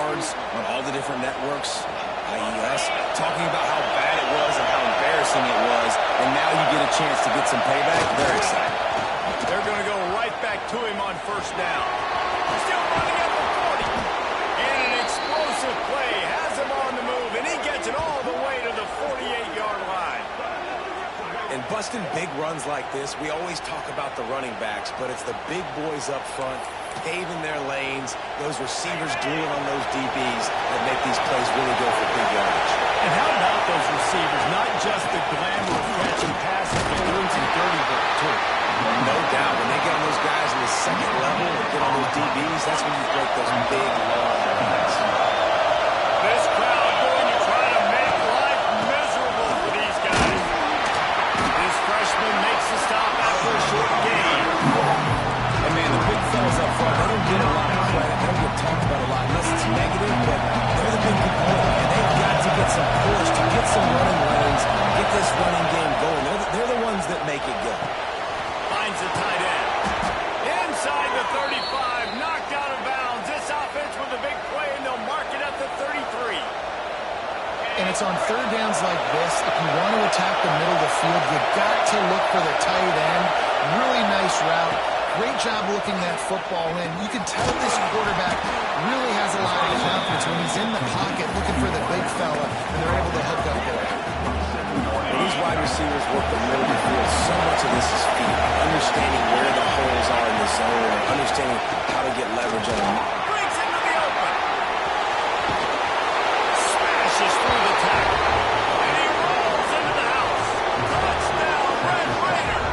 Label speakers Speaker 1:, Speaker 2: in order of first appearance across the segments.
Speaker 1: yards on all the different networks, IES, talking about how bad it was and how embarrassing it was, and now you get a chance to get some payback. They're excited.
Speaker 2: They're going to go right back to him on first down. Still running at the 40. And an explosive play has him on the move, and he gets it all the way to the 48-yard line.
Speaker 1: And busting big runs like this, we always talk about the running backs, but it's the big boys up front, paving their lanes, those receivers gluing on those DBs that make these plays really go for big yardage.
Speaker 2: And how about those receivers? Not just the glamour of catching passes, but doing some dirty work, too.
Speaker 1: No doubt. When they get on those guys in the second level and get on those DBs, that's when you break those big, long runs.
Speaker 2: This crowd going to try to make life miserable for these guys. This freshman makes the stop after a short gain.
Speaker 1: And, man, the big fellas up front, they don't get a lot of credit. They don't get talked about a lot unless it's negative, but they're the big component, and they've got to get some push to get some running lanes, get this running game going. They're the ones that make it go.
Speaker 2: Finds the tight end. Inside the 35, knocked out of bounds. This offense with a big play, and they'll mark it at the 33.
Speaker 3: And it's on third downs like this. If you want to attack the middle of the field, you've got to look for the tight end. Really nice route. Great job looking that football in. You can tell this quarterback really has a lot of confidence when he's in the pocket looking for the big fella, and they're able to hook up there.
Speaker 1: These wide receivers work the middle of the field. So much of this is feet. Understanding where the holes are in the zone and understanding how to get leverage on them.
Speaker 2: Brings into the open. Smashes through the tackle. And he rolls into the house. Touchdown, Red Raider.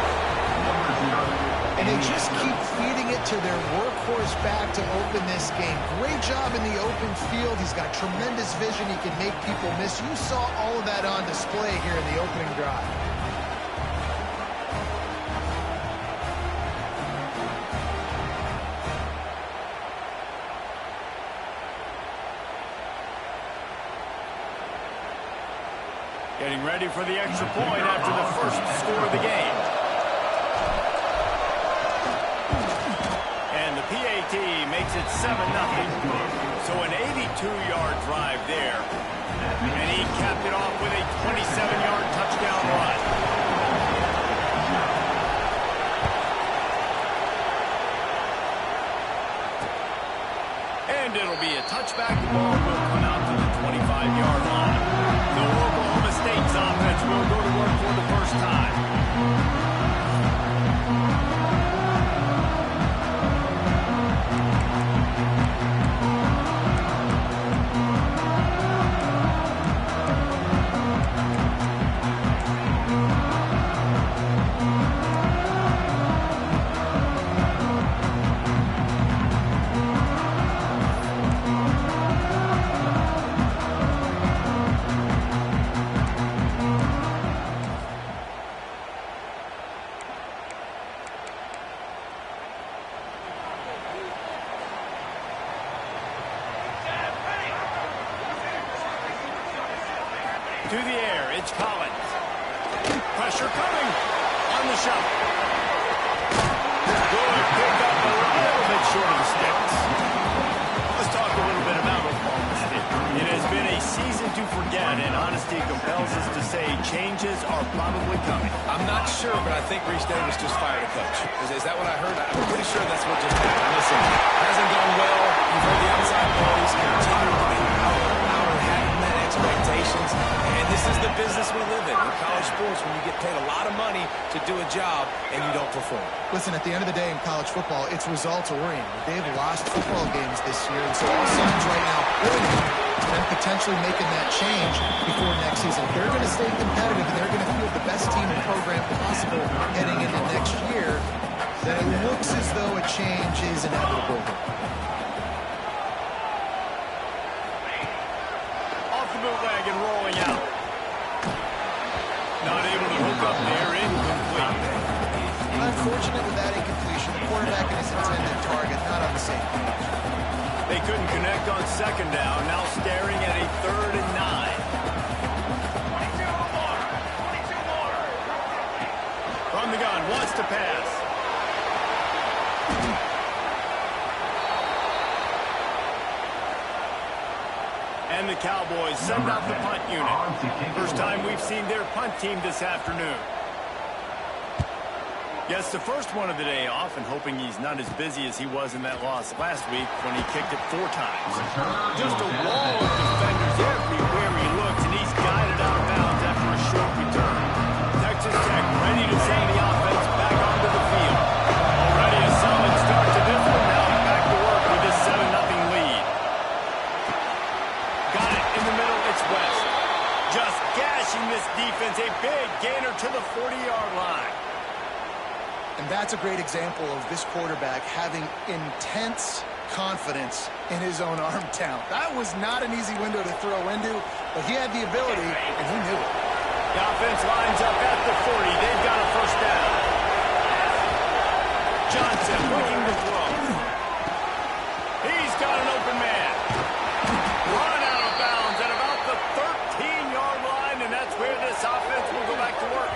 Speaker 3: And they just keep feeding it to their workhorse back to open this game. Great job in the open field. He's got tremendous vision. He can make people miss. You saw all of that on display here in the opening drive.
Speaker 2: Getting ready for the extra point after the first score of the game. And the PAT makes it 7-0. So an 82-yard drive there. And he capped it off with a 27-yard touchdown run. And it'll be a touchback. The ball will come out to the 25-yard line. The Oklahoma State's offense will go to work for the first time. To the air, it's Collins. Pressure coming on the shot. Good pick up a little bit short of the sticks. Let's talk a little bit about Oklahoma State. It has been a season to forget, and honesty compels us to say changes are probably coming.
Speaker 1: I'm not sure, but I think Reese Davis just fired a coach. Is that what I heard? I'm pretty sure that's what just happened. Listen, hasn't gone well. You've heard the outside noise. Continue to be out and haven't met expectations. And this is the business we live in college sports, when you get paid a lot of money to do a job and you don't perform.
Speaker 3: Listen, at the end of the day in college football, it's results-oriented. They've lost football games this year, and so all signs right now point to them potentially making that change before next season. They're going to stay competitive, and they're going to field the best team and program possible heading into next year. Then it looks as though a change is inevitable.
Speaker 2: Off the bootleg and rolling out. Not able to hook up there, incomplete.
Speaker 3: Unfortunate with that incompletion. The quarterback and his intended target not on the same page.
Speaker 2: They couldn't connect on second down. Now staring at a 3rd and 9. From the gun, wants to pass. And the Cowboys send out the punt unit. First time we've seen their punt team this afternoon. Gets the first one of the day off and hoping he's not as busy as he was in that loss last week when he kicked it 4 times. Just a wall of defenders everywhere he looks, and he's guided out of bounds after a short return. Texas Tech ready to send the offense back onto the field. Already a solid start to this one. Now back to work with this 7-0 lead. Got it in the middle. It's West. Just gashing this defense. A big gainer to the 40-yard line.
Speaker 3: And that's a great example of this quarterback having intense confidence in his own arm talent. That was not an easy window to throw into, but he had the ability, and he knew it.
Speaker 2: The offense lines up at the 40. They've got a first down. Johnson looking to throw. He's got an open man. Run out of bounds at about the 13-yard line, and that's where this offense will go back to work.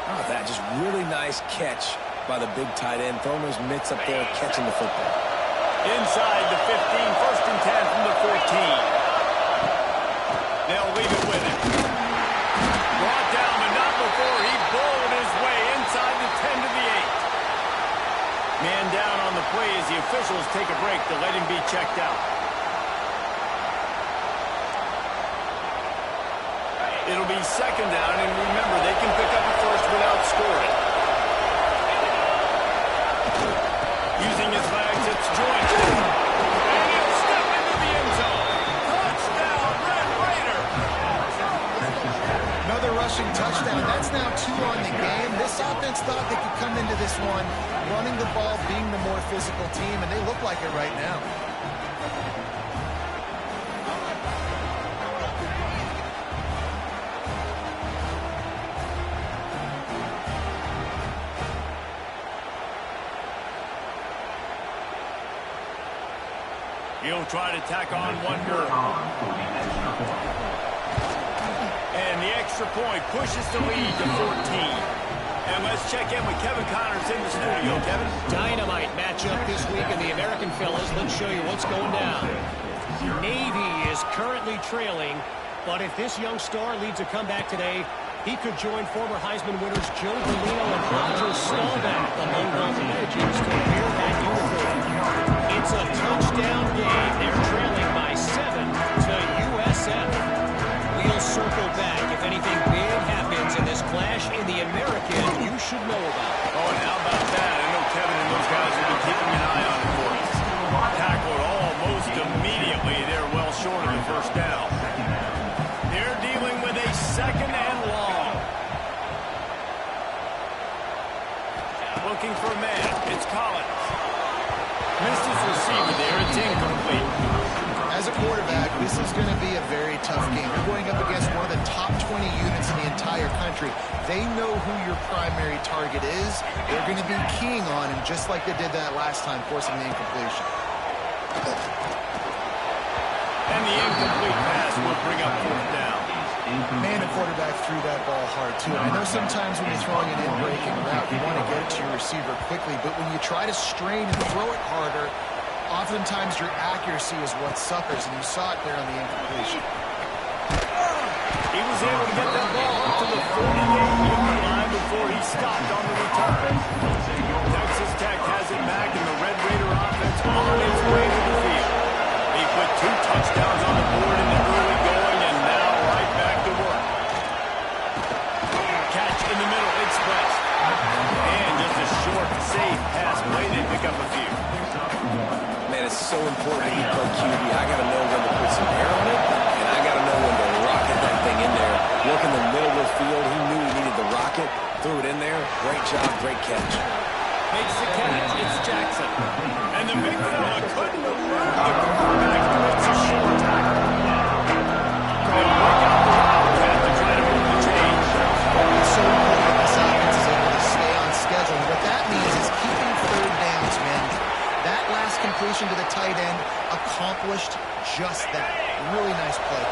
Speaker 1: Oh, that just really nice catch by the big tight end, throwing those mitts up there, catching the football.
Speaker 2: Inside the 15, first and 10 from the 14. They'll leave it with him. Brought down, but not before he bowled his way inside the 10 to the 8. Man down on the play as the officials take a break to let him be checked out. It'll be second down, and remember, they can pick up a first without scoring. Using his legs, it's Joyce. And he'll step into the end zone. Touchdown, Red Raider.
Speaker 3: Another rushing touchdown. That's now 2 on the game. This offense thought they could come into this one running the ball, being the more physical team, and they look like it right now.
Speaker 2: He'll try to tack on one more. And the extra point pushes the lead to 14. And let's check in with Kevin Connors in the studio. Kevin?
Speaker 4: Dynamite matchup this week in the American Fellas. Let's show you what's going down. Navy is currently trailing, but if this young star leads a comeback today, he could join former Heisman winners Joe Galino and Roger Staubach among those legends to wear that uniform. It's a touchdown game. They're trailing by 7 to USF. We'll circle back if anything big happens in this clash in the American you should know about.
Speaker 2: Oh, and how about that? I know Kevin and those guys have been keeping an eye on it for us. Tackled almost immediately. They're well short of the first down. They're dealing with a second and long. Looking for a man. It's Collins. Missed his receiver there. It's incomplete.
Speaker 3: As a quarterback, this is going to be a very tough game. You're going up against one of the top 20 units in the entire country. They know who your primary target is. They're going to be keying on him just like they did that last time, forcing the incompletion.
Speaker 2: And the incomplete pass will bring up fourth down.
Speaker 3: Man, the quarterback threw that ball hard, too. And I know sometimes when you're throwing an in-breaking route, you want to get it to your receiver quickly. But when you try to strain and throw it harder, oftentimes your accuracy is what suffers. And you saw it there on the incompletion.
Speaker 2: He was able to get that ball up to the 48-yard line before he stopped on the return. Texas Tech has it back, and the Red Raider offense on its way to the field. They put 2 touchdowns on the board in the early going, and now right back to work. Catch in the middle, it's West. And just a short, safe pass play. They pick up a few.
Speaker 1: Man, it's so important to play QB. I got to know when to put some air on it, and I got to know when to rocket that thing in there. Look in the middle of the field. He knew he needed the rocket. Threw it in there. Great job, great catch.
Speaker 2: Makes the catch. It's Jackson. And the big fella couldn't have run the quarterback. It's a short tackle. They'll work out the Wildcat to try to move the change.
Speaker 3: It's so important that this offense is able to stay on schedule. What that means is keeping third downs, man. That last completion to the tight end accomplished just that. Really nice play.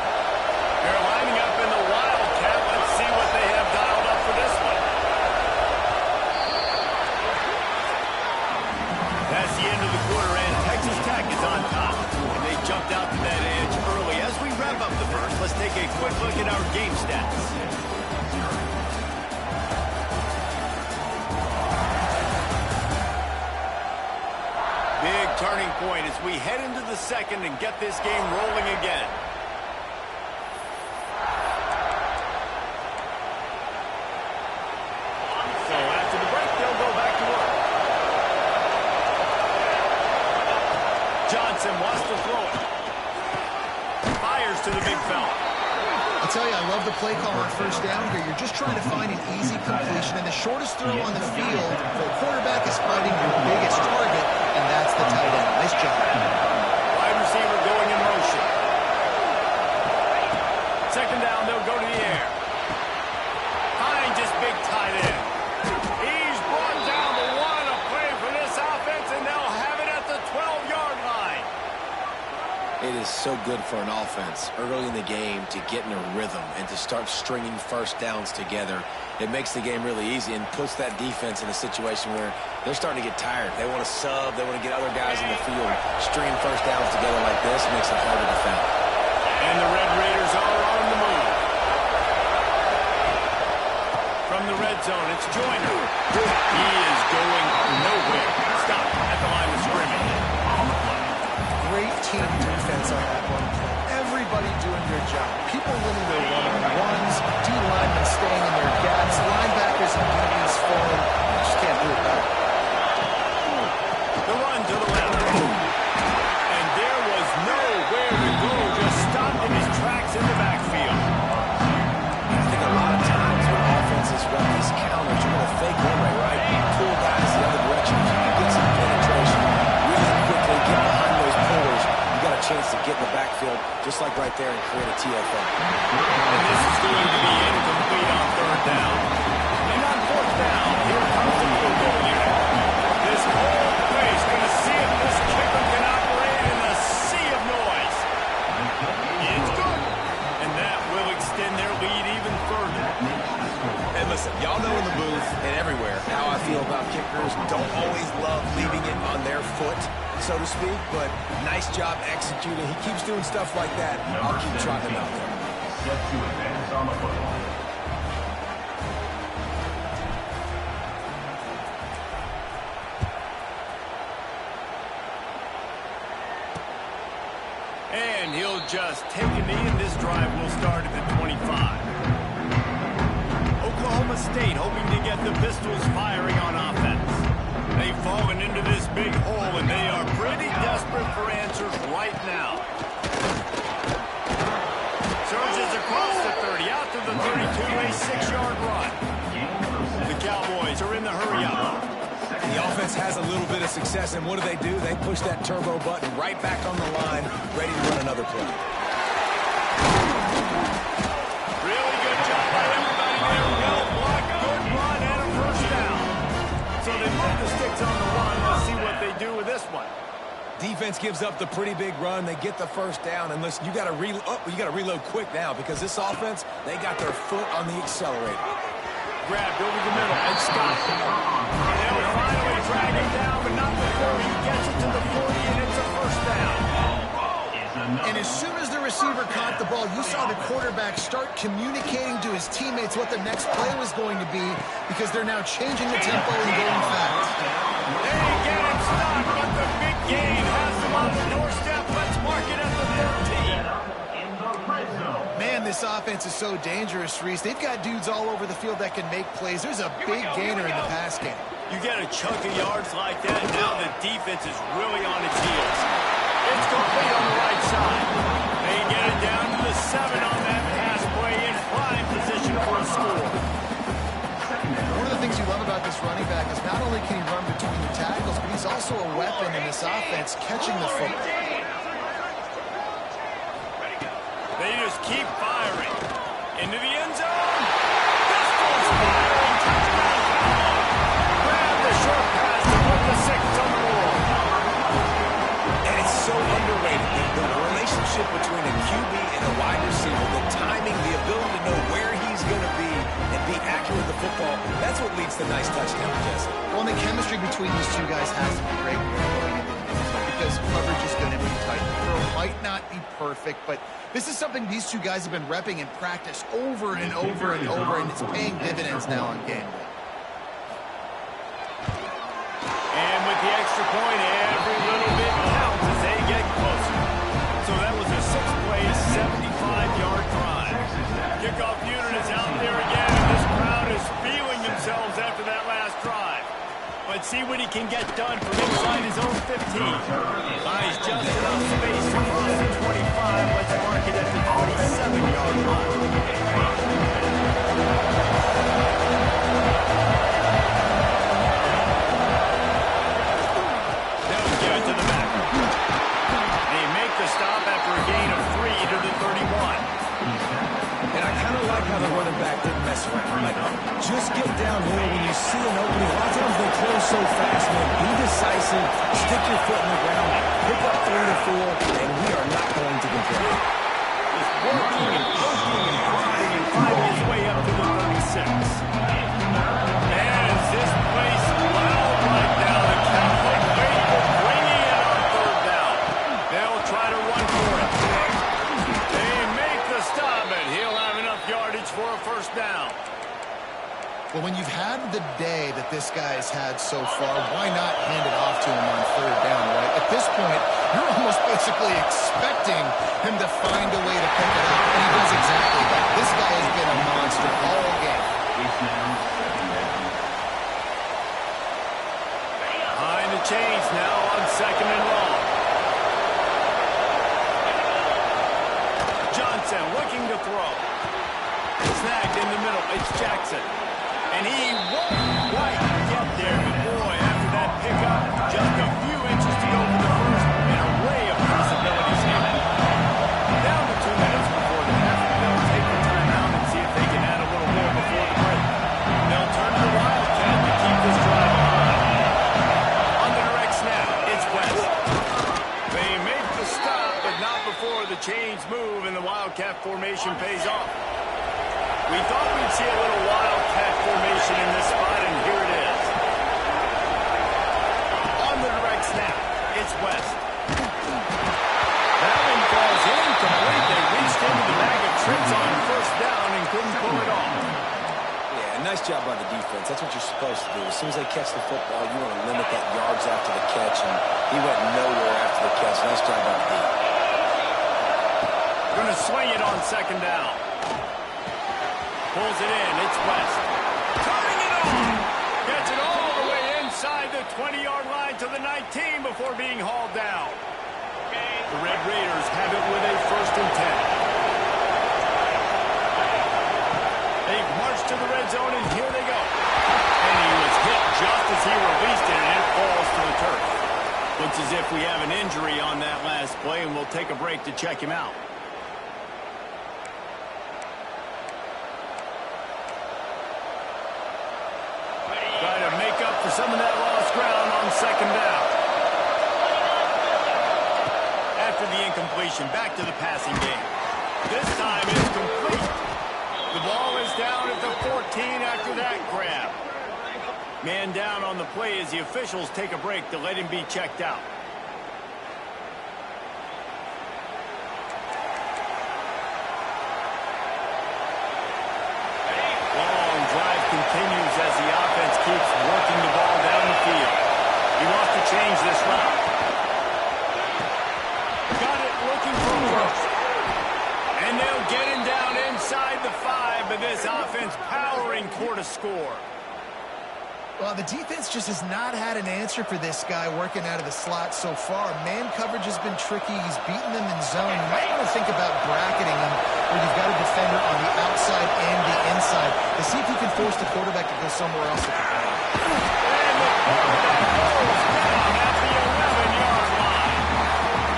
Speaker 2: They're lining up in the Wildcat. Let's see what they have dialed up for this one. That's the end of the quarter, and Texas Tech is on top. And they jumped out to that edge early take a quick look at our game stats. Big turning point as we head into the second and get this game rolling again. So after the break, they'll go back to work. Johnson wants to throw it. Fires to the big fella.
Speaker 3: I'll tell you, I love the play call on first down here. You're just trying to find an easy completion, and the shortest throw on the field for a quarterback is finding your biggest target, and that's the tight end. Nice job.
Speaker 2: Wide receiver going in motion. Second down, they'll go to the air. Finds his big tight end. He's brought down the one, a play for this offense, and they'll have it at the 12-yard line.
Speaker 1: It is so good for an offense early in the game to get in a rhythm and to start stringing first downs together. It makes the game really easy and puts that defense in a situation where they're starting to get tired. They want to sub. They want to get other guys in the field. Stringing first downs together like this makes it hard to defend.
Speaker 2: And the Red Raiders are on the move. From the red zone, it's Joyner. He is going nowhere. Stop at the line of scrimmage.
Speaker 3: Great team defense on that one play. Everybody doing their job. People winning their one-on-ones, D-linemen staying in their gaps, linebackers and DBs falling. You just can't do it better.
Speaker 2: The run to the left. And there was nowhere to go. Just stopped in his tracks in the backfield.
Speaker 1: I think a lot of times when offenses run these counters, you're going to fake one way, right? Pull guys the other direction. You can get some penetration really quickly, get behind those pillars. You got a chance to get in the backfield, just like right there, and create a TFO.
Speaker 2: And this is going to be incomplete on third down. And on fourth down, here comes the field goal unit. This whole place going to see if this kicker can operate in a sea of noise. It's good. And that will extend their lead even further.
Speaker 1: And listen, y'all know in the booth and everywhere how I feel about kickers. Don't always love leaving it on their foot, so to speak, but nice job executing. He keeps doing stuff like that. I'll keep trotting him out there.
Speaker 5: Set to advance on the football.
Speaker 2: And he'll just take a knee, and this drive will start at the 25. Oklahoma State hoping to get the Pistols firing on offense. They've fallen into this big hole, and they are pretty desperate for answers right now. Surges across the 30, out to the 32, a 6-yard run. The Cowboys are in the hurry-up.
Speaker 1: The offense has a little bit of success, and what do? They push that turbo button right back on the line, ready to run another play.
Speaker 2: Really good job by everybody there. Well blocked, good run, and a first down. So they move the sticks on the run. Let's see what they do with this one.
Speaker 1: Defense gives up the pretty big run. They get the first down, and listen, you got to reload quick now because this offense, they got their foot on the accelerator.
Speaker 2: Grabbed over the middle and stopped. They'll finally drag him down, but not before he gets it to the 40, and it's a first down.
Speaker 3: And as soon as the receiver caught the ball, you saw the quarterback start communicating to his teammates what the next play was going to be because they're now changing the tempo and going fast.
Speaker 2: They get him stopped, but the big gain has them on the doorstep. Let's mark it at the 13.
Speaker 3: Man, this offense is so dangerous, Reese. They've got dudes all over the field that can make plays. There's a big gainer in the pass game.
Speaker 2: You get a chunk of yards like that, now the defense is really on its heels. It's complete on the right side. They get it down to the 7 on that pass play in prime position for a score.
Speaker 3: One of the things you love about this running back is not only can he run between the tackles, but he's also a weapon in this offense catching the football.
Speaker 2: They just keep firing. Into the end zone. Pistols firing. Touchdown. Grab the short pass to put the 6 on the board.
Speaker 1: And it's so underrated. The relationship between a QB and a wide receiver, the timing, the ability to know where he's going to be and be accurate with the football, that's what leads to nice touchdowns, Jesse.
Speaker 3: Well, and the chemistry between these two guys has to be great because coverage is going to be tight. The throw might not be perfect, but this is something these two guys have been repping in practice over and over and over, and it's paying dividends now on game day.
Speaker 2: And with the extra point, every little bit counts as they get closer. So that was a 6-play, 75-yard drive. Kickoff unit is out there again, and this crowd is feeling themselves after that last drive. Let's see what he can get done from inside his own 15. Buys just enough space across the 25. Let's mark it at the 27-yard line. They'll give it to the back. They make the stop after a gain of 3 to the 31.
Speaker 1: And I kind of like how the running back didn't mess around. Like, just get downhill when you see an opening. A lot of times they close so fast, man. Be decisive, stick your foot in the ground, pick up 3 to 4, and we are not going to complain.
Speaker 2: He's working and poking and prodding and fighting his way up to the 36. And as this place loud right now, the Catholic faithful bringing it on 3rd down. They'll try to run for it. They make the stop, and he'll have enough yardage for a 1st down.
Speaker 3: Well, when you've had the day that this guy's had so far, why not hand it off to him on 3rd down, right? At this point, you're almost basically expecting him to find a way to pick it up, and he does exactly that. This guy has been a monster all game.
Speaker 2: Behind the chains now on 2nd and long. Johnson looking to throw. Snagged in the middle. It's Jackson. And he won't quite get there. But boy, after that pickup, just a few inches to go for the first. An array of possibilities here. Down to 2 minutes before the half. They'll take the timeout and see if they can add a little more before the break. They'll turn to the Wildcat to keep this drive alive. On the direct snap, it's West. They make the stop, but not before the chains move and the Wildcat formation pays off. We thought we'd see a little Wildcat formation in this spot, and here it is. On the direct snap, it's West. That one falls incomplete. They reached into the bag of tricks on 1st down and couldn't pull it off.
Speaker 1: Yeah, nice job by the defense. That's what you're supposed to do. As soon as they catch the football, you want to limit that yards after the catch, and he went nowhere after the catch. Nice job by the defense.
Speaker 2: Going to swing it on 2nd down. Pulls it in. It's West. Turning it on. Gets it all the way inside the 20-yard line to the 19 before being hauled down. The Red Raiders have it with a 1st and 10. They've marched to the red zone, and here they go. And he was hit just as he released it, and it falls to the turf. Looks as if we have an injury on that last play, and we'll take a break to check him out. Try to make up for some of that lost ground on 2nd down. After the incompletion, back to the passing game. This time it's complete. The ball is down at the 14 after that grab. Man down on the play as the officials take a break to let him be checked out. Long drive continues as the offense keeps working the ball down the field. He wants to change this route. Got it looking for first. And they'll get him down inside the 5, but this offense powering toward a score.
Speaker 3: Well, the defense just has not had an answer for this guy working out of the slot so far. Man coverage has been tricky. He's beaten them in zone. You might want to think about bracketing him where you've got a defender on the outside and the inside to see if you can force the quarterback to go somewhere else with the ball.
Speaker 2: And the quarterback goes down at the 11-yard line.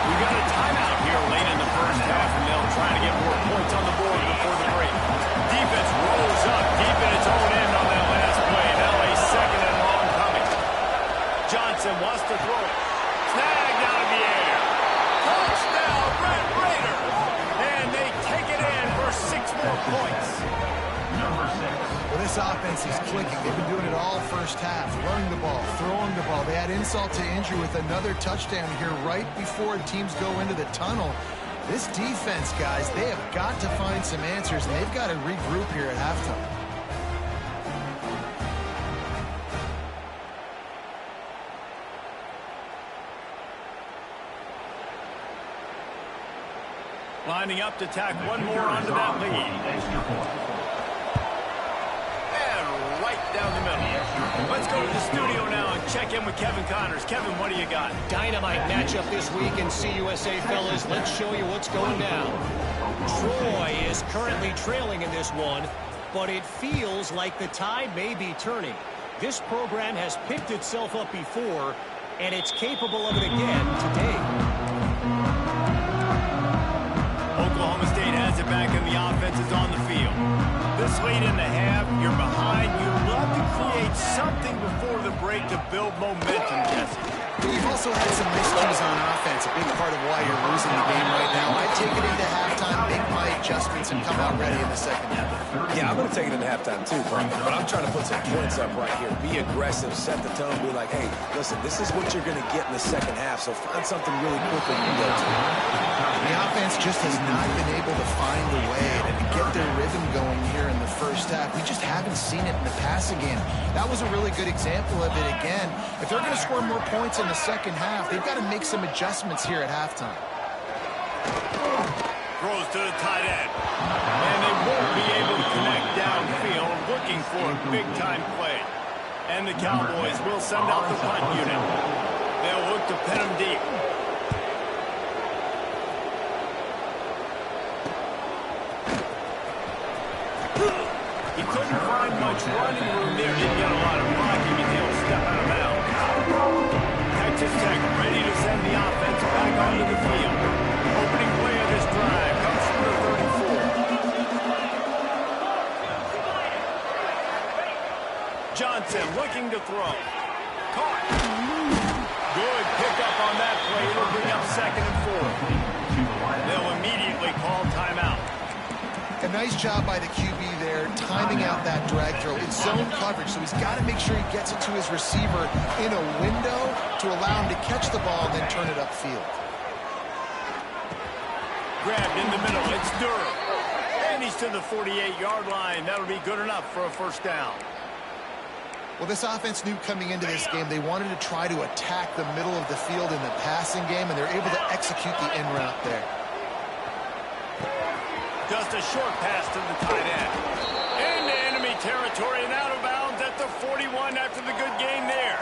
Speaker 2: We got a timeout here late in the first half, and they'll try to get more points on the board before the break. Defense rolls up deep in its own end on that last play. Now a 2nd and long coming. Johnson wants to throw it. Snagged out of the air. Touchdown, Red Raiders. And they take it in for 6 more points.
Speaker 5: Number 6.
Speaker 3: Well, this This offense is clicking. They've been doing it all first half, running the ball, throwing the ball. They add insult to injury with another touchdown here right before teams go into the tunnel. This defense, guys, they have got to find some answers, and they've got to regroup here at halftime.
Speaker 2: Lining up to tack one more onto that lead. And right down the middle. Let's go to the studio now and check in with Kevin Connors. Kevin, what do you got?
Speaker 4: Dynamite matchup this week in CUSA, fellas. Let's show you what's going down. Troy is currently trailing in this one, but it feels like the tide may be turning. This program has picked itself up before, and it's capable of it again today.
Speaker 2: Oklahoma State has it back and the offense is on the field. This late in the half, you're behind. You love to create something before the break to build momentum, Jesse.
Speaker 3: You've also had some miscues on offense, a big part of why you're losing the game right now. I'd take it into halftime, make my adjustments, and come out ready in the second half.
Speaker 1: Yeah, I'm going to take it into halftime too, but I'm trying to put some points up right here. Be aggressive, set the tone, be like, hey, listen, this is what you're going to get in the second half, so find something really quickly you can go to.
Speaker 3: The offense just has not been able to find a way to get their rhythm going here in the first half. We just haven't seen it in the passing game. That was a really good example of it again. If they're going to score more points in the second half, they've got to make some adjustments here at halftime.
Speaker 2: Throws to the tight end. And they won't be able to connect downfield, looking for a big-time play. And the Cowboys will send out the punt unit. They'll look to pin them deep. He couldn't find much running room there. Didn't get a lot of blocking until he stepped out of bounds. Texas Tech ready to send the offense back onto the field. Opening play of this drive comes from the 34. Johnson looking to throw. Caught. Good pickup on that play. It'll bring up 2nd and 4. They'll immediately call timeout.
Speaker 3: A nice job by the QB there, timing out that drag throw. It's zone coverage, so he's got to make sure he gets it to his receiver in a window to allow him to catch the ball and then turn it upfield.
Speaker 2: Grabbed in the middle. It's Durham. And he's to the 48-yard line. That'll be good enough for a first down.
Speaker 3: Well, this offense knew coming into this game they wanted to try to attack the middle of the field in the passing game, and they're able to execute the in route there.
Speaker 2: Just a short pass to the tight end. Into enemy territory and out of bounds at the 41 after the good gain there.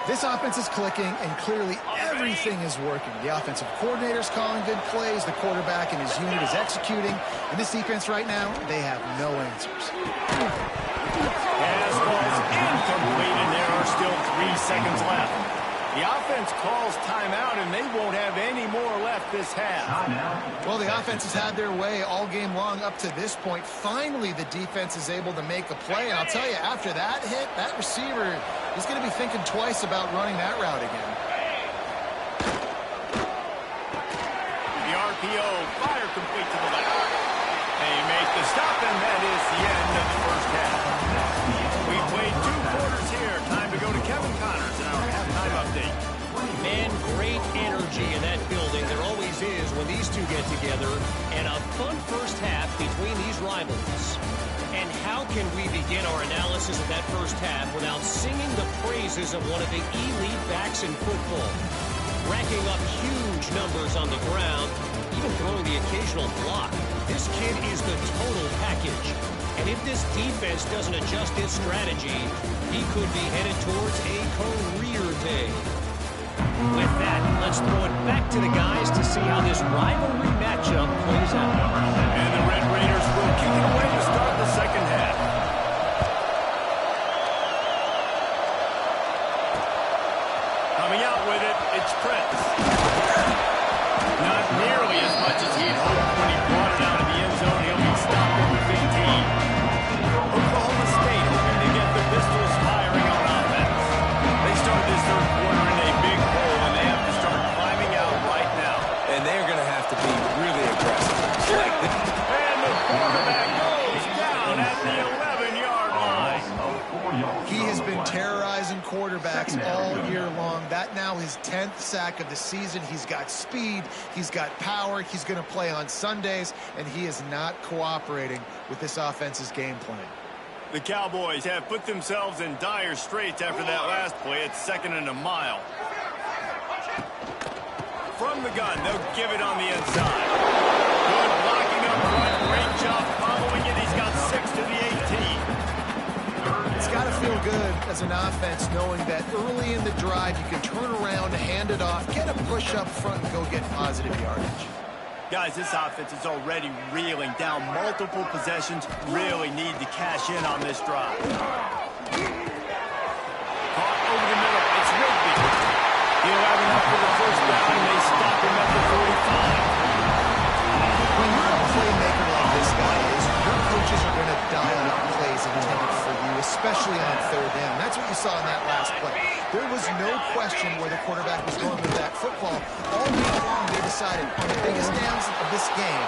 Speaker 3: This offense is clicking, and clearly everything is working. The offensive coordinator's calling good plays. The quarterback and his unit is executing. And this defense right now, they have no answers.
Speaker 2: Pass falls incomplete, and there are still 3 seconds left. The offense calls timeout, and they won't have any more left this half.
Speaker 3: Well, the offense has had their way all game long up to this point. Finally, the defense is able to make a play. And I'll tell you, after that hit, that receiver is going to be thinking twice about running that route again.
Speaker 2: The RPO, fire complete to the left. They make the stop, and that is the end of the first half. We played 2 quarters here. Time to go to Kevin Connors in our halftime update.
Speaker 4: Man, great energy in that building. There always is when these two get together. And a fun first half between these rivals. And how can we begin our analysis of that first half without singing the praises of one of the elite backs in football? Racking up huge numbers on the ground, even throwing the occasional block. This kid is the total package. And if this defense doesn't adjust its strategy, he could be headed towards a career day. With that, let's throw it back to the guys to see how this rivalry matchup plays out.
Speaker 2: And the Red Raiders will kick it away to start the second half. Coming out with it, it's Prince. Not nearly as much as he had hoped when he brought it out of the end zone. He'll be stopped at the 15. Oklahoma State hoping to get the Pistols firing on offense. They start this third quarter in a big hole, and they have to start climbing out right now.
Speaker 1: And they're going to have to be really
Speaker 3: sacks all year long. That now his 10th sack of the season. He's got speed, he's got power, he's going to play on Sundays, and he is not cooperating with this offense's game plan.
Speaker 2: The Cowboys have put themselves in dire straits after that last play. It's 2nd and a mile. From the gun, they'll give it on the inside. Good blocking up front. Great job following it. He's got 6 to the 18.
Speaker 3: It's got to feel good as an offense knowing that early in the drive you can turn around, hand it off, get a push up front, and go get positive yardage.
Speaker 2: Guys, this offense is already reeling down multiple possessions. Really need to cash in on this drive. Caught over the middle. It's Rigby. He'll have enough for the first down, and they stop him at the 45.
Speaker 3: When you're a playmaker like this guy is, your coaches are going to dial up plays intended for you, especially on 3rd down. That's what you saw in that last play. There was no question where the quarterback was going with that football. All week long, they decided on the biggest downs of this game,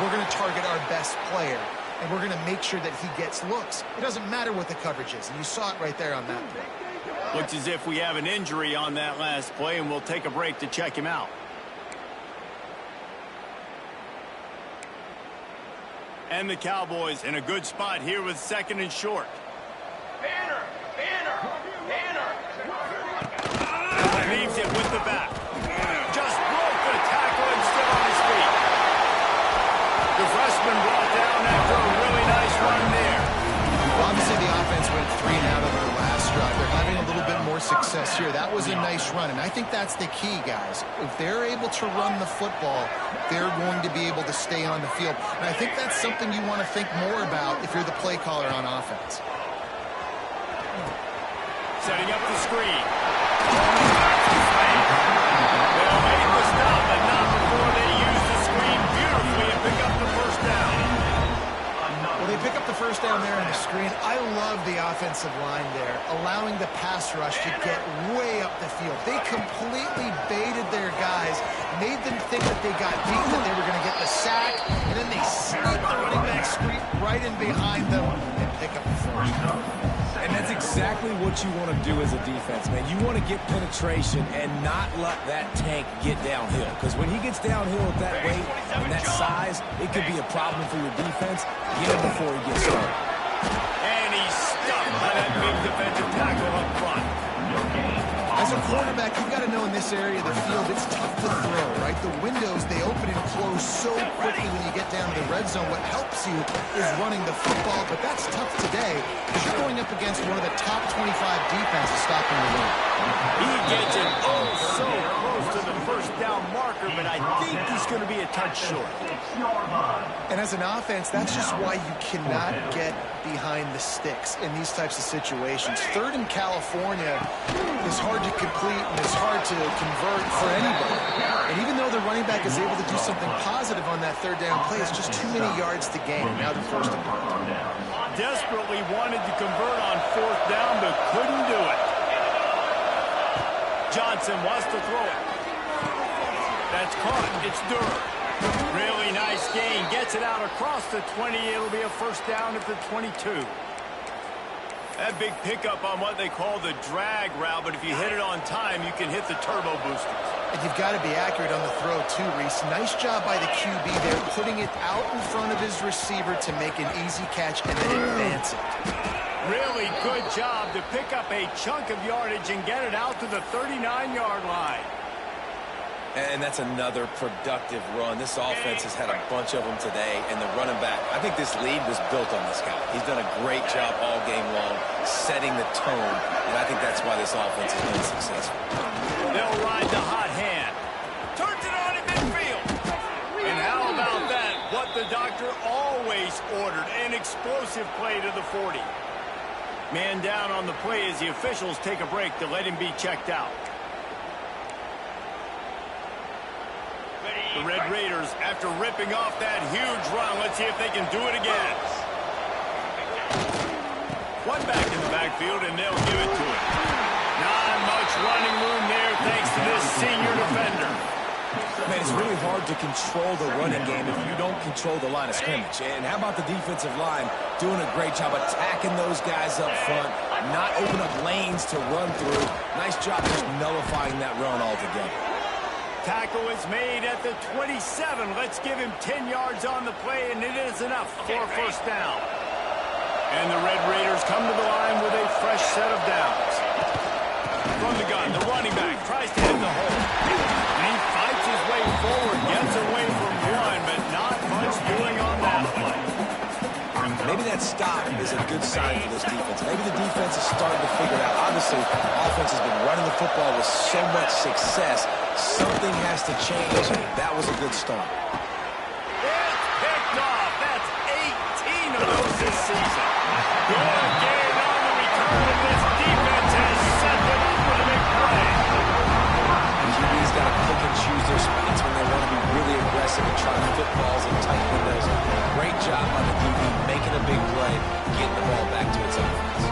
Speaker 3: we're going to target our best player, and we're going to make sure that he gets looks. It doesn't matter what the coverage is, and you saw it right there on that play.
Speaker 2: Looks as if we have an injury on that last play, and we'll take a break to check him out. And the Cowboys in a good spot here with 2nd and short.
Speaker 5: Banner!
Speaker 2: Leaves it with the back. Just broke the tackle and still on his feet. The freshman brought down after a really nice run there.
Speaker 3: Well, obviously, the offense went 3 and out on their last drive. They're having a little bit more success here. That was a nice run, and I think that's the key, guys. If they're able to run the football, they're going to be able to stay on the field. And I think that's something you want to think more about if you're the play caller on offense.
Speaker 2: Setting up the screen. They'll make the stop, but not before they use the screen beautifully and pick up the first down.
Speaker 3: Well, they pick up the first down there on the screen. I love the offensive line there, allowing the pass rush to get way up the field. They completely baited their guys, made them think that they got beat, that they were going to get the sack, and then they sneak the running back screen right in behind them and pick up the first down.
Speaker 1: And that's exactly what you want to do as a defense, man. You want to get penetration and not let that tank get downhill. Because when he gets downhill at that weight and that size, it could be a problem for your defense. Get him before he gets started.
Speaker 2: And he's stuffed by that big defensive tackle up front.
Speaker 3: As a quarterback, you've got to know in this area of the field, it's tough to throw, right? The windows, they open and close so quickly when you get down to the red zone. What helps you is running the football, but that's tough today because you're going up against one of the top 25 defenses stopping the run.
Speaker 2: He gets it so close to the first down marker, but I think he's going to be a touch short.
Speaker 3: And as an offense, that's just why you cannot get behind the sticks in these types of situations. 3rd in California is hard to complete and it's hard to convert for anybody. And even though the running back is able to do something positive on that 3rd down play, it's just too many yards to gain. Now they're forced to punt.
Speaker 2: Desperately wanted to convert on 4th down, but couldn't do it. Johnson wants to throw it. That's caught. It's Durr. Really nice gain. Gets it out across the 20. It'll be a first down at the 22. That big pickup on what they call the drag route, but if you hit it on time, you can hit the turbo boosters.
Speaker 3: And you've got to be accurate on the throw, too, Reese. Nice job by the QB there, putting it out in front of his receiver to make an easy catch and then advance it.
Speaker 2: Really good job to pick up a chunk of yardage and get it out to the 39-yard line.
Speaker 1: And that's another productive run. This offense has had a bunch of them today, and the running back, I think this lead was built on this guy. He's done a great job all game long, setting the tone, and I think that's why this offense has been successful.
Speaker 2: They'll ride the hot hand. Turns it on in midfield. And how about that? What the doctor always ordered, an explosive play to the 40. Man down on the play as the officials take a break to let him be checked out. The Red Raiders, after ripping off that huge run, let's see if they can do it again. One back in the backfield, and they'll give it to him. Not much running room there thanks to this senior defender.
Speaker 1: Man, it's really hard to control the running game if you don't control the line of scrimmage. And how about the defensive line doing a great job attacking those guys up front, not open up lanes to run through. Nice job just nullifying that run altogether.
Speaker 2: Tackle is made at the 27. Let's give him 10 yards on the play, and it is enough for a first down. And the Red Raiders come to the line with a fresh set of downs. From the gun, the running back tries to hit the hole. And he fights his way forward, gets away from one, but not much doing on that play.
Speaker 1: Maybe that stop is a good sign for this defense. Maybe the defense is starting to figure it out. Obviously, offense has been running the football with so much success. Something has to change. That was a good start.
Speaker 2: It's picked off. That's 18 of those this season. Good game on the return, and this defense has set them up with a big play.
Speaker 1: QB's got to pick and choose their spots when they want to be really aggressive and try to fit balls in tight windows. Great job by the DB making a big play, getting the ball back to its offense.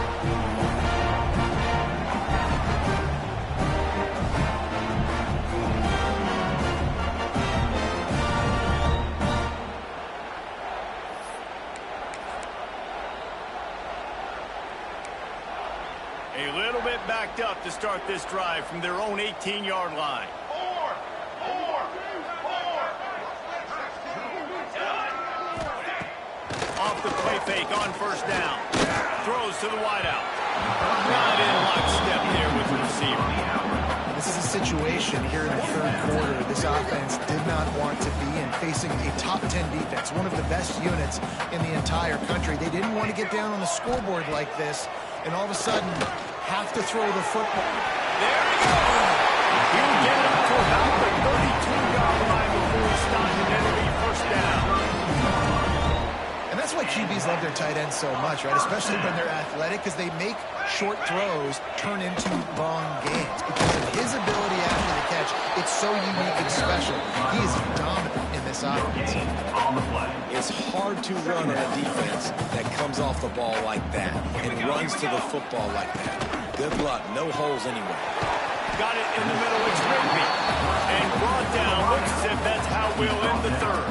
Speaker 2: A little bit backed up to start this drive from their own 18-yard line. Off the play fake on first down. Throws to the wideout. Not in lockstep there with the receiver.
Speaker 3: This is a situation here in the third quarter this offense did not want to be in, facing a top 10 defense, one of the best units in the entire country. They didn't want to get down on the scoreboard like this and all of a sudden have to throw the football.
Speaker 2: There he goes. He'll get up to about the 32-yard line before he stopped, and then it'll be first down.
Speaker 3: And that's why QBs love their tight ends so much, right? Especially when they're athletic, because they make short throws turn into long gains. Because of his ability after the catch, it's so unique and special. He is dominant in this offense.
Speaker 5: On the play.
Speaker 1: It's hard to run on a defense that comes off the ball like that and runs to the football like that. Good luck. No holes anywhere.
Speaker 2: Got it in the middle. It's Rigby. And brought down. Looks as if that's how we'll end the third.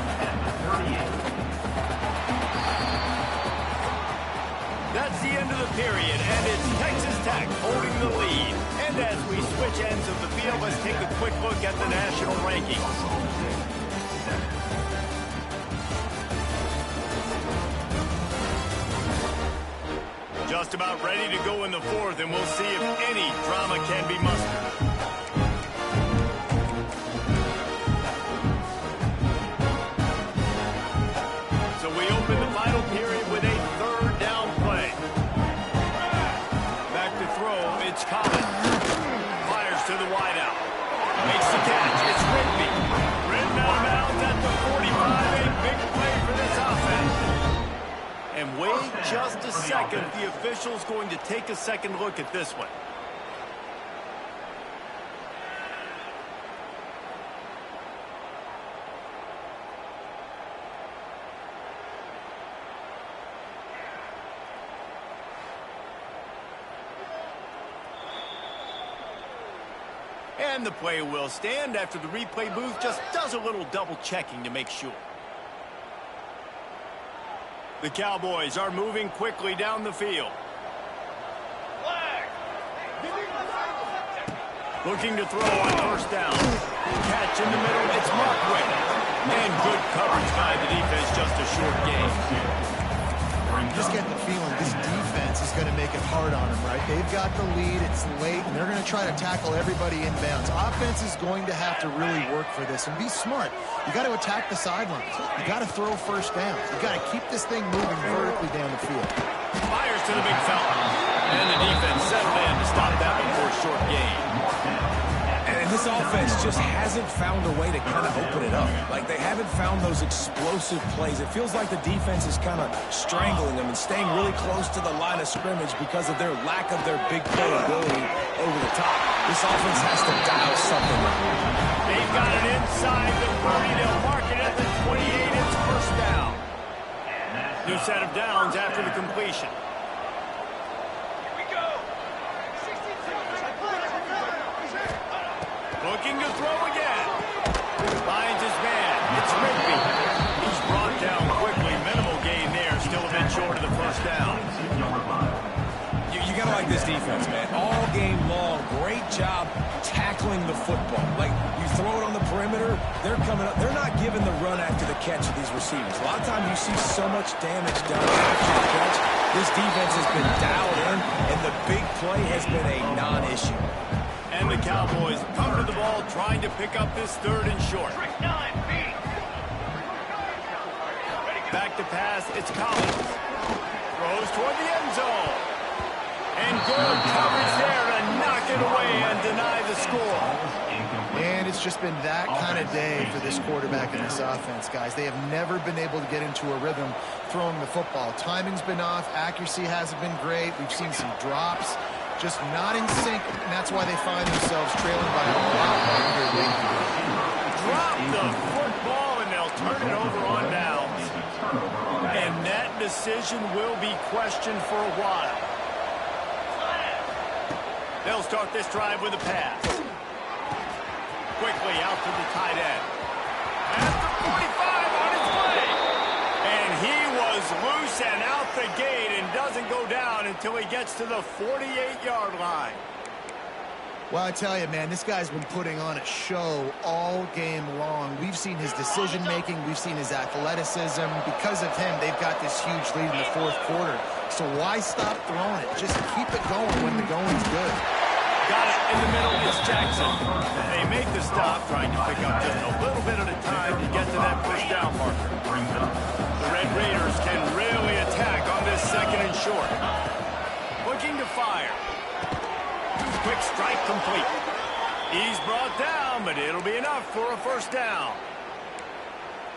Speaker 2: That's the end of the period, and it's Texas Tech holding the lead. And as we switch ends of the field, let's take a quick look at the national rankings. Just about ready to go in the fourth, and we'll see if any drama can be mustered. So we open the final period with a third down play. Back to throw, it's Collins. Fires to the wideout. Makes the catch, it's Rigby. Ridden out of bounds at the 45, a big play for this offense. And wait just a second, the official's going to take a second look at this one. And the play will stand after the replay booth just does a little double checking to make sure. The Cowboys are moving quickly down the field. Looking to throw on first down. Catch in the middle, it's Markwick. And good coverage by the defense, just a short game.
Speaker 3: You just get the feeling this defense is going to make it hard on them, right? They've got the lead, it's late, and they're going to try to tackle everybody inbounds. Offense is going to have to really work for this and be smart. You got to attack the sidelines. You got to throw first downs. You got to keep this thing moving vertically down the field.
Speaker 2: Fires to the big fella. And the defense settled in to stop that before a short gain.
Speaker 1: And this offense just hasn't found a way to kind of open it up. Like, they haven't found those explosive plays. It feels like the defense is kind of strangling them and staying really close to the line of scrimmage because of their lack of their big play ability over the top. This offense has to dial something up.
Speaker 2: They've got it inside the 30. They'll mark it at the 28. It's first down. New set of downs after the completion. Looking to throw again.
Speaker 1: tackling the football. Like, you throw it on the perimeter, they're coming up. They're not giving the run after the catch of these receivers. A lot of times you see so much damage done after the catch. This defense has been dialed in, and the big play has been a non-issue.
Speaker 2: And the Cowboys come to the ball trying to pick up this 3rd and short. Back to pass, it's Collins. Throws toward the end zone. And good coverage there to knock it away and deny the score.
Speaker 3: And it's just been that kind of day for this quarterback and this offense, guys. They have never been able to get into a rhythm throwing the football. Timing's been off. Accuracy hasn't been great. We've seen some drops. Just not in sync, and that's why they find themselves trailing by a lot longer late.
Speaker 2: Drop the football, and they'll turn it over on downs. And that decision will be questioned for a while. They'll start this drive with a pass. Quickly out to the tight end. At the 45 on his way. And he was loose and out the gate and doesn't go down until he gets to the 48-yard line.
Speaker 3: Well, I tell you, man, this guy's been putting on a show all game long. We've seen his decision-making. We've seen his athleticism. Because of him, they've got this huge lead in the 4th quarter. So why stop throwing it? Just keep it going when the going's good.
Speaker 2: Got it in the middle. It's Jackson. They make the stop, trying to pick up just a little bit at a time to get to that first down marker. The Red Raiders can really attack on this 2nd and short. Looking to fire. Quick strike complete. He's brought down, but it'll be enough for a first down.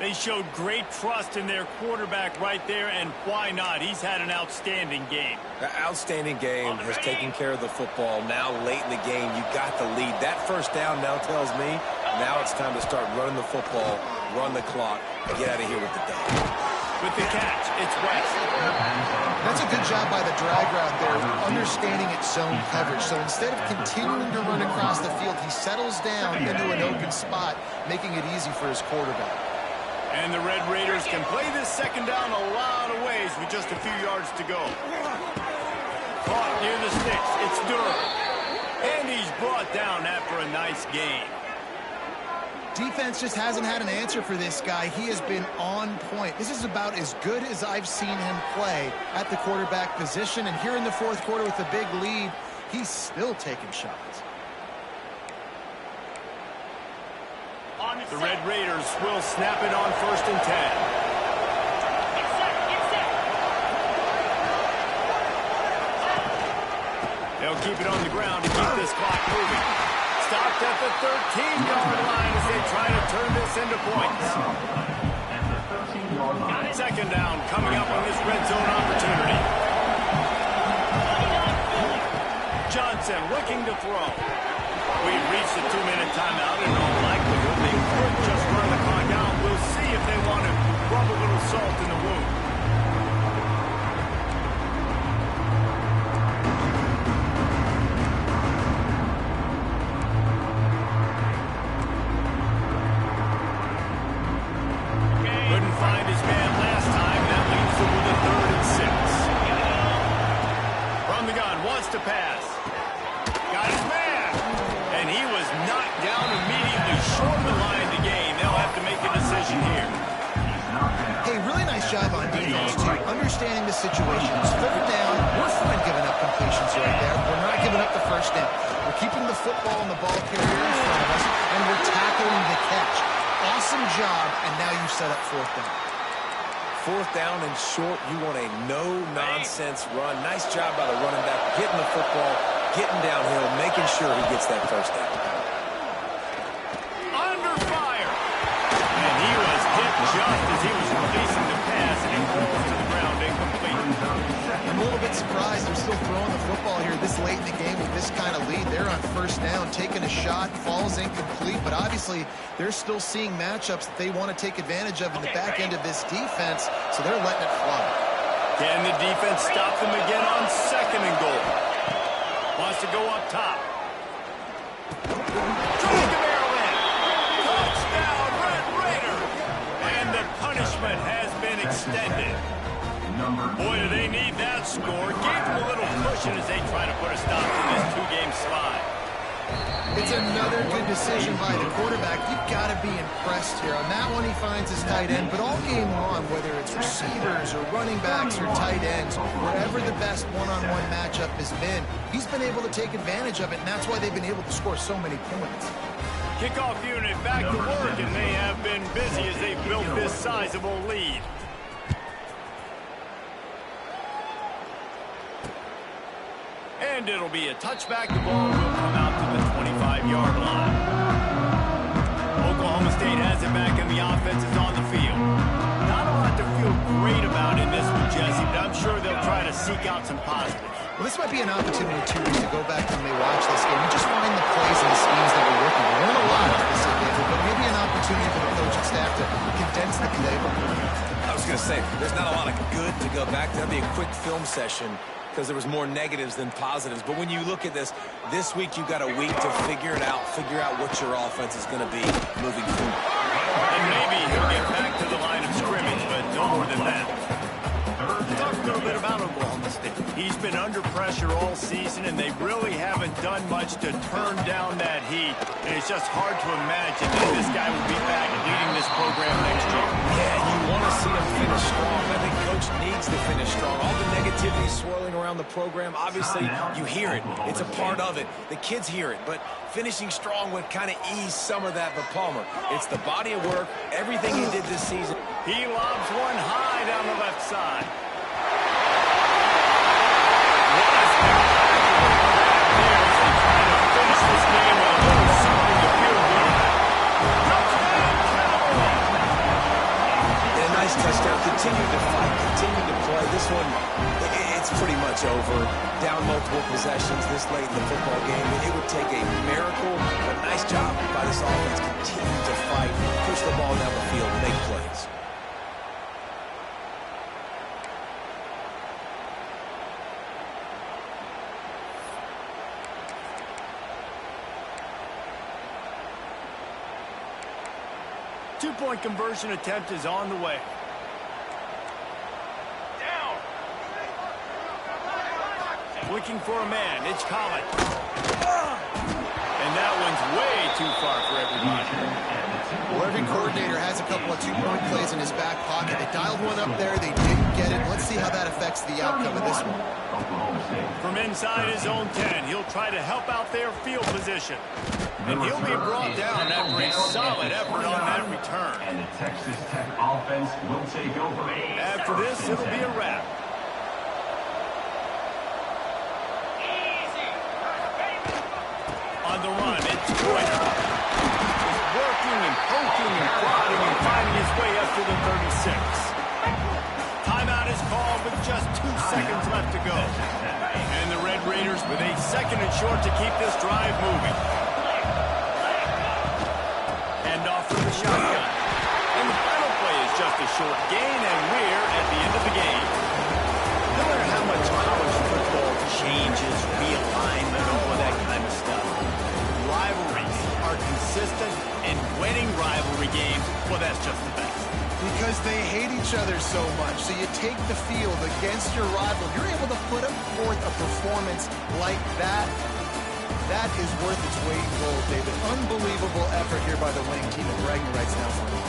Speaker 2: They showed great trust in their quarterback right there, and why not? He's had an outstanding game.
Speaker 1: The outstanding game has taken care of the football. Now, late in the game, you got the lead. That first down now tells me now it's time to start running the football, run the clock, and get out of here with the dub.
Speaker 2: With the catch, it's West.
Speaker 3: That's a good job by the drag route there, understanding its zone coverage. So instead of continuing to run across the field, he settles down into an open spot, making it easy for his quarterback.
Speaker 2: And the Red Raiders can play this 2nd down a lot of ways with just a few yards to go. Caught near the sticks. It's Durham. And he's brought down after a nice game.
Speaker 3: Defense just hasn't had an answer for this guy. He has been on point. This is about as good as I've seen him play at the quarterback position. And here in the 4th quarter with a big lead, he's still taking shots.
Speaker 2: The Red Raiders will snap it on 1st and 10. They'll keep it on the ground to keep this clock moving. Stopped at the 13-yard line as they try to turn this into points. 2nd down coming up on this red zone opportunity. Johnson looking to throw. We've reached the 2-minute timeout, and in all likelihood, they could just run the clock out. We'll see if they want to rub a little salt in the wound. Couldn't find his man last time. That leaves him with a 3rd and 6. From the gun, wants to pass. Got his man. And he was knocked down immediately short of the line of the game. They'll have to make a decision here.
Speaker 3: Hey, really nice job on defense, too. Understanding the situation. It's 3rd down. We're fine giving up completions right there. We're not giving up the first down. We're keeping the football and the ball carrier in front of us, and we're tackling the catch. Awesome job, and now you've set up 4th down.
Speaker 1: 4th down and short, you want a no-nonsense run. Nice job by the running back, getting the football, getting downhill, making sure he gets that first down.
Speaker 2: Under fire. And he was hit just as he was releasing the pass, and he falls to the ground incomplete.
Speaker 3: I'm a little bit surprised they're still throwing the football here this late in the game with this kind of lead. They're on 1st down, taking a shot, falls incomplete, but obviously they're still seeing matchups that they want to take advantage of in the back end of this defense, so they're letting it fly.
Speaker 2: Can the defense stop them again on 2nd and goal? Wants to go up top. Trying to barrel in. Touchdown, Red Raider. And the punishment has been extended. Boy, do they need that score. Gave them a little cushion as they try to put a stop to this 2-game slide.
Speaker 3: It's another good decision by the quarterback. You've got to be impressed here. On that one, he finds his tight end, but all game long, whether it's receivers or running backs or tight ends, wherever the best one-on-one matchup has been, he's been able to take advantage of it, and that's why they've been able to score so many points.
Speaker 2: Kickoff unit back to work, and they have been busy as they've built this sizable lead. And it'll be a touchback. The ball will come out to the 25-yard line. Oklahoma State has it back, and the offense is on the field. Not a lot to feel great about in this one, Jesse, but I'm sure they'll try to seek out some positives.
Speaker 3: Well, this might be an opportunity, too, to go back when they watch this game and just find the plays and the schemes that we're working. We learn a lot of this game, but maybe an opportunity for the coaching staff to condense the playbook.
Speaker 1: I was going to say, there's not a lot of good to go back to. That'd be a quick film session because there was more negatives than positives. But when you look at this week you've got a week to figure it out, figure out what your offense is going to be moving forward.
Speaker 2: And maybe he'll get back to the line of scrimmage, but no more than that. Let's talk a little bit about Oklahoma State. He's been under pressure all season, and they really haven't done much to turn down that heat. And it's just hard to imagine that this guy will be back leading this program next year.
Speaker 1: Yeah, you want to see them finish strong. I think Coach needs to finish strong. All the negativity swirling around the program, obviously, you hear it. It's a part of it. The kids hear it, but finishing strong would kind of ease some of that for Palmer. It's the body of work, everything he did this season.
Speaker 2: He lobs one high down the left side.
Speaker 1: Touchdown, continue to fight, continue to play. This one, it's pretty much over. Down multiple possessions this late in the football game. It would take a miracle, a nice job by this offense. Continue to fight, push the ball down the field, make plays.
Speaker 2: Two-point conversion attempt is on the way. Down. Looking for a man. It's Collins. And that one's way too far for everybody.
Speaker 3: Well, every coordinator has a couple of two-point plays in his back pocket. They dialed one up there. They didn't get it. Let's see how that affects the outcome of this one.
Speaker 2: From inside his own 10, he'll try to help out their field position. And he'll be brought down after a solid effort on that return.
Speaker 5: And the Texas Tech offense will take over.
Speaker 2: After this, it'll be a wrap. On the run, it's Pointer. He's working and poking and prodding and finding his way up to the 36. Timeout is called with just 2 seconds left to go. And the Red Raiders with a second and short to keep this drive moving. Shotgun. And the final play is just a short gain, and we're at the end of the game. No matter how much college football changes, realignment, all that kind of stuff, rivalries are consistent, and winning rivalry games, well, that's just the best.
Speaker 3: Because they hate each other so much. So you take the field against your rival. You're able to put forth a performance like that. That is worth its weight in gold, David. Unbelievable effort here by the winning team, and bragging rights now for them.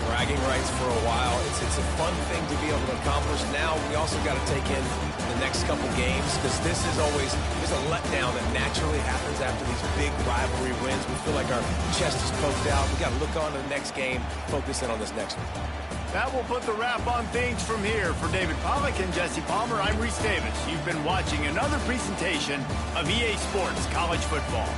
Speaker 1: Bragging rights for a while. It's a fun thing to be able to accomplish. Now we also got to take in the next couple games because this is always there's a letdown that naturally happens after these big rivalry wins. We feel like our chest is poked out. We got to look on to the next game, focus in on this next one.
Speaker 2: That will put the wrap on things from here. For David Pollack and Jesse Palmer, I'm Reese Davis. You've been watching another presentation of EA Sports College Football.